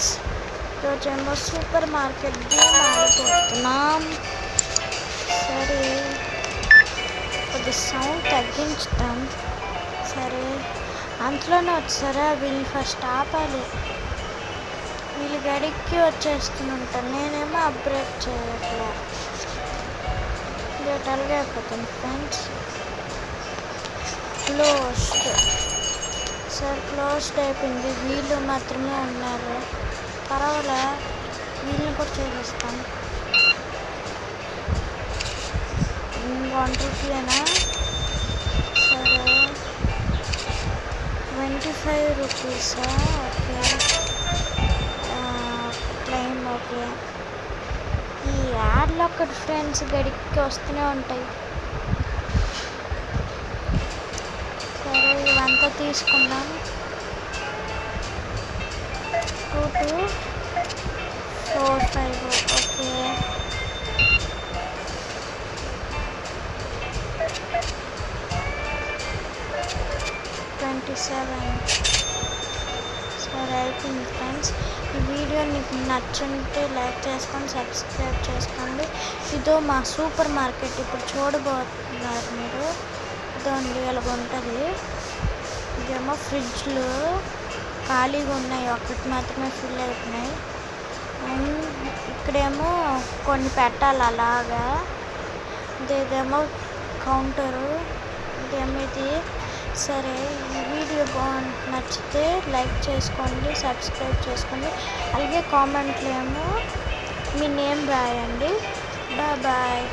Friends, ఈరోజేమో supermarket game ఆడిపోతున్నాం. సరే, కొద్ది సౌండ్ తగ్గించుతాం. సరే, అంతలోనే వచ్చారా, వీళ్ళు ఫస్ట్ ఆపాలి. వీళ్ళు గడికి వచ్చేస్తుంటారు, నేనేమో అప్గ్రేడ్ చేయట్లే. డేటాలుగా అయిపోతుంది ఫ్రెండ్స్. క్లోజ్డ్. సార్ క్లోజ్డ్ అయిపోయింది. వీళ్ళు మాత్రమే ఉన్నారు. పర్వాలే, వీళ్ళని కూడా చేసేస్తాం. 1 రూపీనా? సరే, 25 రూపీసా? Okay, claim. ఓకే, ఈ యాడ్లో ఒకటి ఫ్రెండ్స్ గడికి వస్తూనే ఉంటాయి. సరే, ఇవంతా తీసుకుందాం. 2 2 4 5. ఓకే, సరే అయిపోయింది ఫ్రెండ్స్. ఈ వీడియో మీకు నచ్చుంటే లైక్ చేసుకొని సబ్స్క్రైబ్ చేసుకోండి. ఇదో మా సూపర్ మార్కెట్ ఇప్పుడు చూడబోతున్నారు మీరు. ఇదండి, ఇలాగ ఉంటుంది. ఇదేమో ఫ్రిడ్జ్లు ఖాళీగా ఉన్నాయి, ఒకటి మాత్రమే ఫిల్ అయిపోయినాయి. ఇక్కడేమో కొన్ని పెట్టాలి అలాగా. ఇదేమో కౌంటరు, ఇదేమో ఇది. సరే, ఈ వీడియో నచ్చితే లైక్ చేసుకోండి, సబ్స్క్రైబ్ చేసుకోండి. అలాగే కామెంట్లో ఏమో మీ నేమ్ రాయండి. బాయ్.